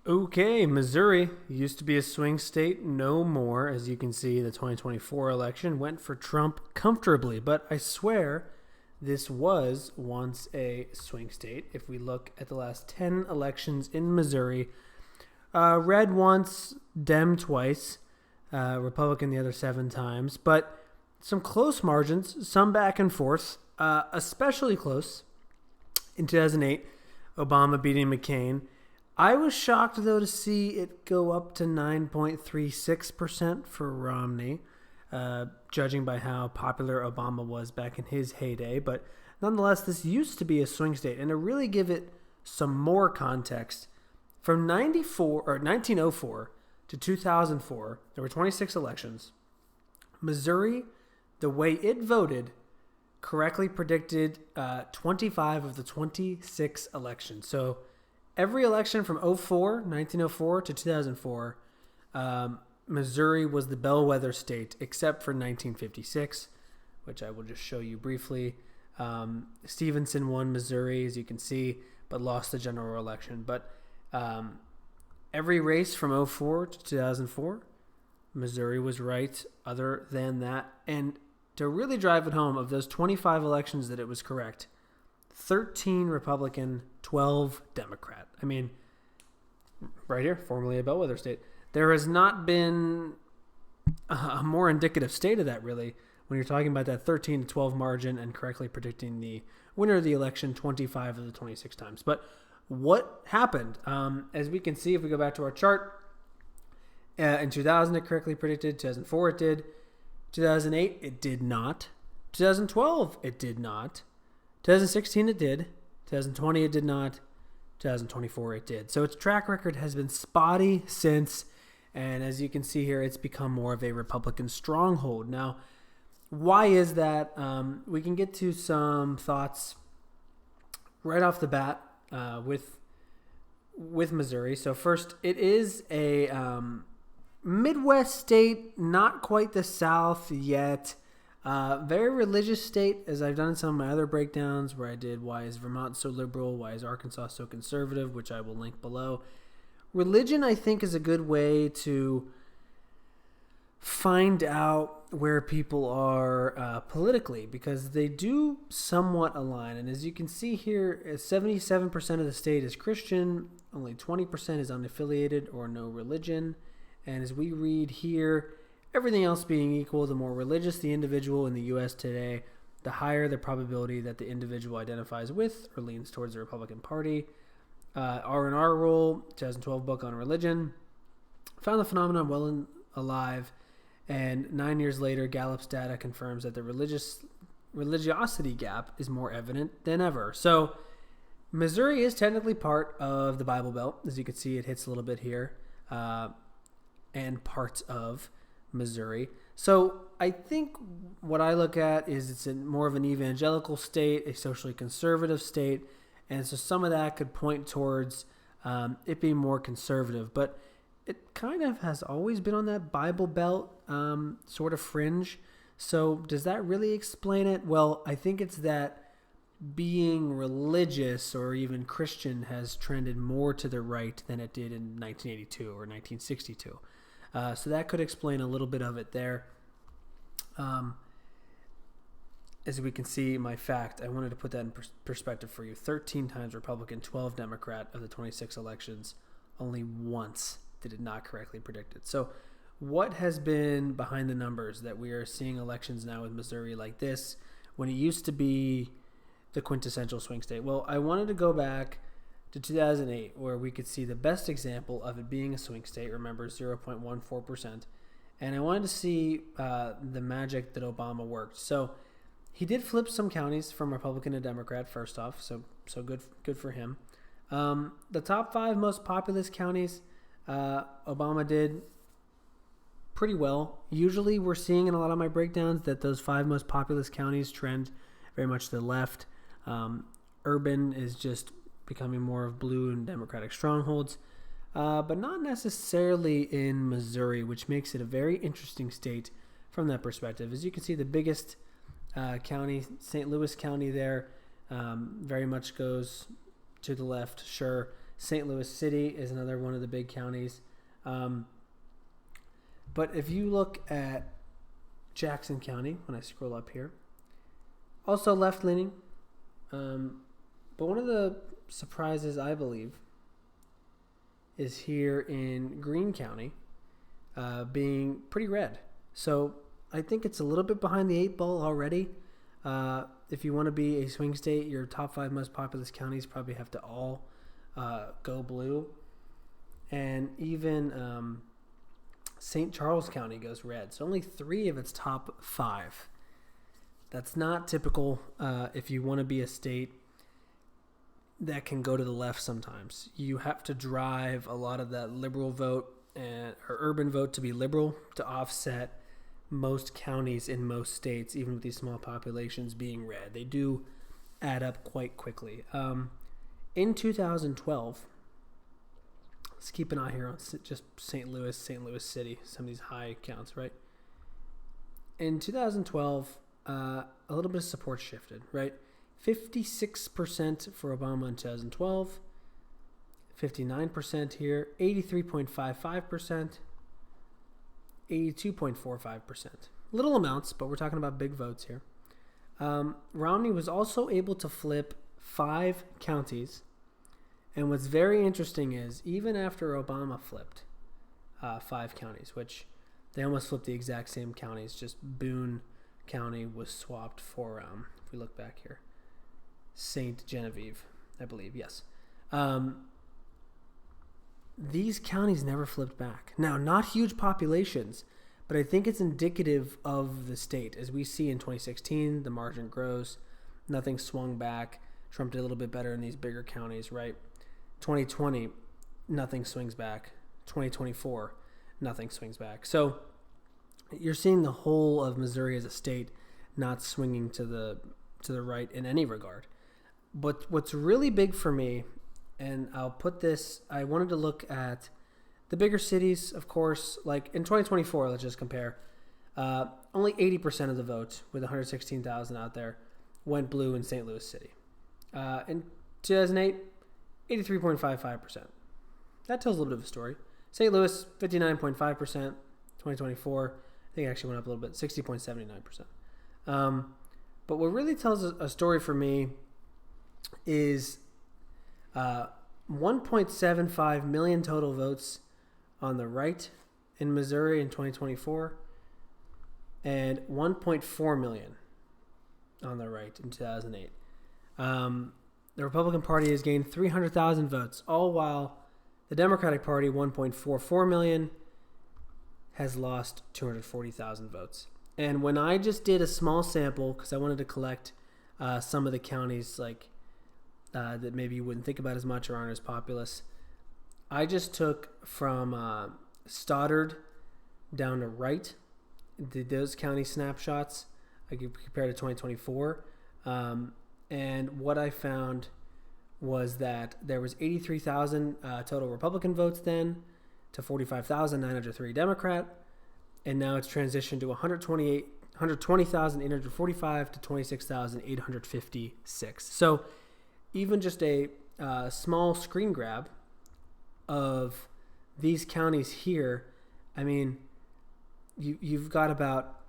Okay, Missouri used to be a swing state, no more. As you can see, the 2024 election went for Trump comfortably, but I swear this was once a swing state. If we look at the last 10 elections in Missouri, red once, Dem twice, Republican the other 7 times, but some close margins, some back and forth, especially close in 2008, Obama beating McCain. I was shocked, though, to see it go up to 9.36% for Romney, judging by how popular Obama was back in his heyday. But nonetheless, this used to be a swing state. And to really give it some more context, from 1904 to 2004, there were 26 elections. Missouri, the way it voted, correctly predicted 25 of the 26 elections. So every election from 1904 to 2004, Missouri was the bellwether state, except for 1956, which I will just show you briefly. Stevenson won Missouri, as you can see, but lost the general election. But every race from 2004 to 2004, Missouri was right other than that. And to really drive it home, of those 25 elections that it was correct, 13 Republican, 12 Democrat. I mean, right here, formerly a bellwether state. There has not been a more indicative state of that, really, when you're talking about that 13 to 12 margin and correctly predicting the winner of the election 25 of the 26 times. But what happened? As we can see, if we go back to our chart, in 2000 it correctly predicted, 2004 it did, 2008 it did not, 2012 it did not, 2016 it did, 2020 it did not, 2024 it did. So its track record has been spotty since, and as you can see here, it's become more of a Republican stronghold. Now, why is that? We can get to some thoughts right off the bat with Missouri. So first, it is a Midwest state, not quite the South yet. Very religious state, as I've done in some of my other breakdowns where I did why is Vermont so liberal, why is Arkansas so conservative, which I will link below. Religion, I think, is a good way to find out where people are politically, because they do somewhat align. And as you can see here, 77% of the state is Christian, only 20% is unaffiliated or no religion. And as we read here, everything else being equal, the more religious the individual in the U.S. today, the higher the probability that the individual identifies with or leans towards the Republican Party. R&R Rule, 2012 book on religion, found the phenomenon well and alive, and 9 years later, Gallup's data confirms that the religiosity gap is more evident than ever. So Missouri is technically part of the Bible Belt. As you can see, it hits a little bit here, and parts of Missouri. So I think what I look at is it's more of an evangelical state, a socially conservative state, and so some of that could point towards it being more conservative. But it kind of has always been on that Bible Belt sort of fringe. So does that really explain it? Well, I think it's that being religious or even Christian has trended more to the right than it did in 1982 or 1962. So that could explain a little bit of it there. As we can see, my fact, I wanted to put that in perspective for you. 13 times Republican, 12 Democrat of the 26 elections. Only once did it not correctly predict it. So what has been behind the numbers that we are seeing elections now with Missouri like this when it used to be the quintessential swing state? Well, I wanted to go back to 2008, where we could see the best example of it being a swing state. Remember, 0.14%. And I wanted to see the magic that Obama worked. So he did flip some counties from Republican to Democrat, first off. So good for him. The top 5 most populous counties, Obama did pretty well. Usually we're seeing in a lot of my breakdowns that those 5 most populous counties trend very much to the left. Urban is just becoming more of blue and Democratic strongholds, but not necessarily in Missouri, which makes it a very interesting state from that perspective. As you can see, the biggest county, St. Louis County there, very much goes to the left, sure. St. Louis City is another one of the big counties. But if you look at Jackson County, when I scroll up here, also left-leaning. But one of the surprises, I believe, is here in Greene County, being pretty red. So I think it's a little bit behind the 8 ball already. If you want to be a swing state, your top 5 most populous counties probably have to all go blue. And even St. Charles County goes red. So only 3 of its top 5. That's not typical if you want to be a state that can go to the left sometimes. You have to drive a lot of that liberal vote or urban vote to be liberal to offset most counties in most states, even with these small populations being red. They do add up quite quickly. In 2012, let's keep an eye here on just St. Louis City, some of these high counts, right? In 2012, a little bit of support shifted, right? 56% for Obama in 2012, 59% here, 83.55%, 82.45%. Little amounts, but we're talking about big votes here. Romney was also able to flip 5 counties. And what's very interesting is even after Obama flipped 5 counties, which they almost flipped the exact same counties, just Boone County was swapped for, if we look back here, St. Genevieve, I believe, yes. These counties never flipped back. Now, not huge populations, but I think it's indicative of the state. As we see in 2016, the margin grows. Nothing swung back. Trump did a little bit better in these bigger counties, right? 2020, nothing swings back. 2024, nothing swings back. So you're seeing the whole of Missouri as a state not swinging to the right in any regard. But what's really big for me, and I'll put this, I wanted to look at the bigger cities, of course. Like in 2024, let's just compare. Only 80% of the votes, with 116,000 out there, went blue in St. Louis City. In 2008, 83.55%. That tells a little bit of a story. St. Louis, 59.5%. 2024, I think it actually went up a little bit, 60.79%. But what really tells a story for me is 1.75 million total votes on the right in Missouri in 2024 and 1.4 million on the right in 2008. The Republican Party has gained 300,000 votes, all while the Democratic Party, 1.44 million, has lost 240,000 votes. And when I just did a small sample, because I wanted to collect some of the counties like that maybe you wouldn't think about as much or aren't as populous, I just took from Stoddard down to Wright, did those county snapshots. I compared to 2024. And what I found was that there was 83,000 total Republican votes then to 45,903 Democrat. And now it's transitioned to 120,845 to 26,856. So even just a small screen grab of these counties here, I mean, you've got about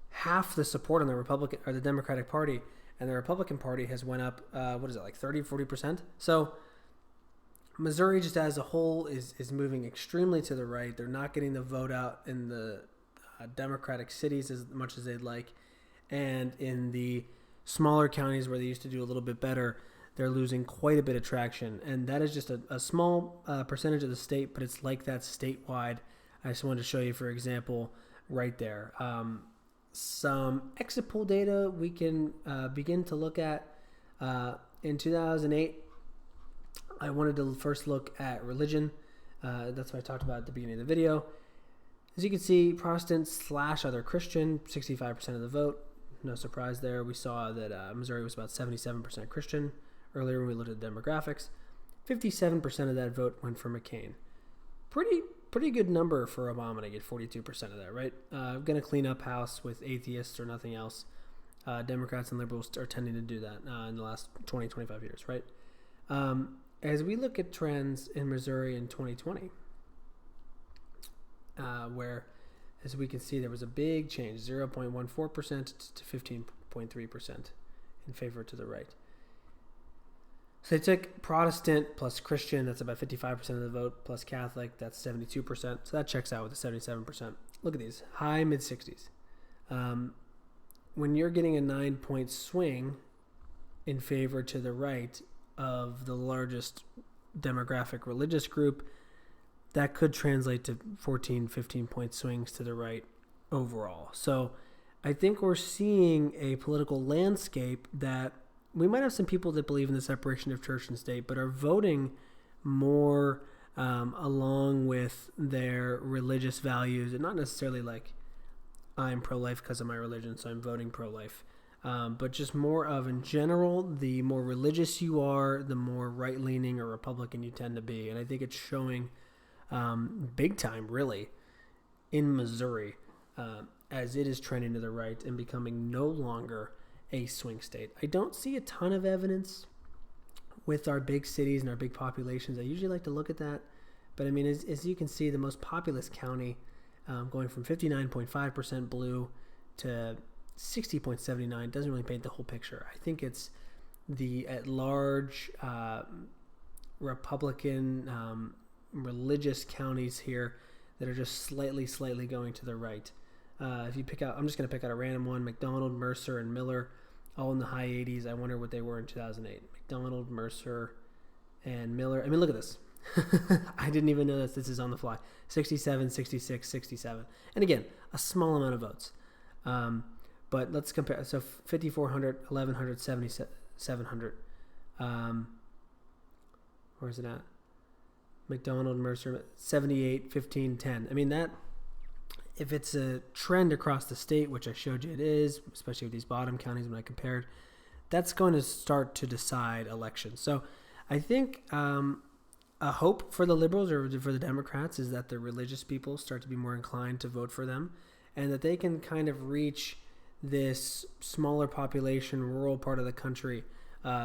half the support on the Republican or the Democratic Party, and the Republican Party has went up, like 30, 40%. So Missouri just as a whole is moving extremely to the right. They're not getting the vote out in the Democratic cities as much as they'd like. And in the smaller counties where they used to do a little bit better, they're losing quite a bit of traction. And that is just a small percentage of the state, but it's like that statewide. I just wanted to show you, for example, right there. Some exit poll data we can begin to look at. In 2008, I wanted to first look at religion. That's what I talked about at the beginning of the video. As you can see, Protestant / other Christian, 65% of the vote. No surprise there. We saw that Missouri was about 77% Christian earlier when we looked at the demographics. 57% of that vote went for McCain. Pretty good number for Obama to get 42% of that, right? I'm going to clean up house with atheists or nothing else. Democrats and liberals are tending to do that in the last 20, 25 years, right? as we look at trends in Missouri in 2020, where, as we can see, there was a big change, 0.14% to 15.3% in favor to the right. So they took Protestant plus Christian, that's about 55% of the vote, plus Catholic, that's 72%. So that checks out with the 77%. Look at these, high mid-60s. When you're getting a 9-point swing in favor to the right of the largest demographic religious group, that could translate to 14, 15-point swings to the right overall. So I think we're seeing a political landscape that we might have some people that believe in the separation of church and state, but are voting more along with their religious values, and not necessarily like I'm pro-life because of my religion, so I'm voting pro-life. But just more of, in general, the more religious you are, the more right-leaning or Republican you tend to be. And I think it's showing big time, really, in Missouri, as it is trending to the right and becoming no longer a swing state. I don't see a ton of evidence with our big cities and our big populations. I usually like to look at that. But I mean, as you can see, the most populous county going from 59.5% blue to 60.79 doesn't really paint the whole picture. I think it's the at-large Republican religious counties here that are just slightly going to the right. If you pick out, I'm just going to pick out a random one, McDonald, Mercer, and Miller, all in the high 80s. I wonder what they were in 2008. McDonald, Mercer, and Miller. I mean, look at this. I didn't even know this is on the fly. 67, 66, 67. And again, a small amount of votes. But let's compare. So 5,400, 1,100, 7,700. Where's it at? McDonald, Mercer, 78, 15, 10. I mean, that, if it's a trend across the state, which I showed you it is, especially with these bottom counties when I compared, that's going to start to decide elections. So I think a hope for the liberals or for the Democrats is that the religious people start to be more inclined to vote for them, and that they can kind of reach this smaller population, rural part of the country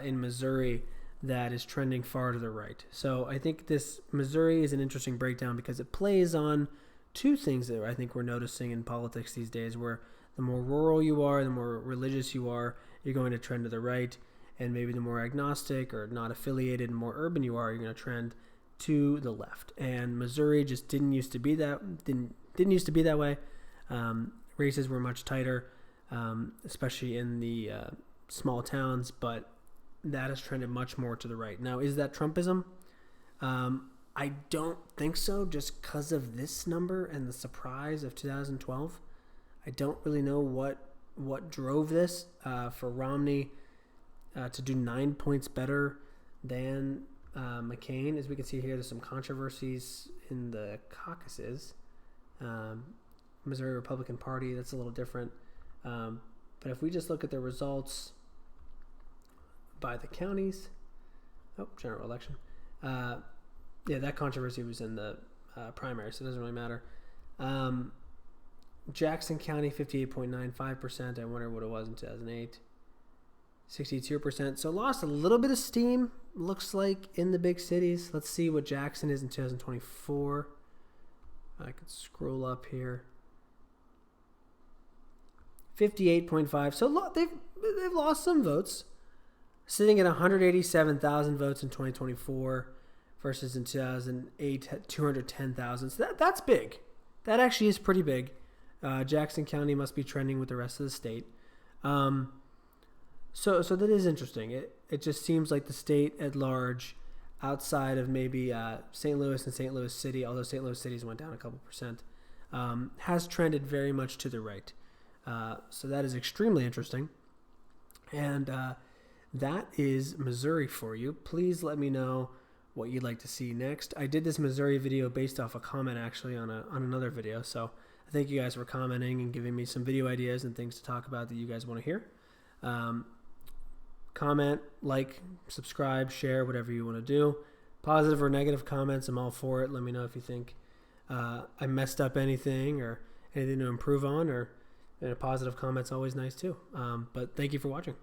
in Missouri that is trending far to the right. So I think this Missouri is an interesting breakdown because it plays on two things that I think we're noticing in politics these days, where the more rural you are, the more religious you are, you're going to trend to the right, and maybe the more agnostic or not affiliated and more urban you are, you're going to trend to the left. And Missouri just didn't used to be that way. Races were much tighter, especially in the small towns, but that has trended much more to the right. Now, is that Trumpism? I don't think so, just because of this number and the surprise of 2012. I don't really know what drove this for Romney to do 9 points better than McCain. As we can see here, there's some controversies in the caucuses. Missouri Republican Party, that's a little different. But if we just look at the results by the counties, general election. Yeah, that controversy was in the primary, so it doesn't really matter. Jackson County, 58.95%. I wonder what it was in 2008. 62%. So lost a little bit of steam, looks like, in the big cities. Let's see what Jackson is in 2024. I could scroll up here. 58.5. So they've lost some votes, sitting at 187,000 votes in 2024 versus in 2008 210,000. So that's big. That actually is pretty big. Jackson County must be trending with the rest of the state. So that is interesting. It just seems like the state at large, outside of maybe St. Louis and St. Louis City, although St. Louis City's went down a couple percent, has trended very much to the right. So that is extremely interesting. And that is Missouri for you. Please let me know what you'd like to see next. I did this Missouri video based off a comment actually on another video. So I thank you guys for commenting and giving me some video ideas and things to talk about that you guys want to hear. Comment, like, subscribe, share, whatever you want to do. Positive or negative comments, I'm all for it. Let me know if you think I messed up anything or anything to improve on, or positive comments always nice too. But thank you for watching.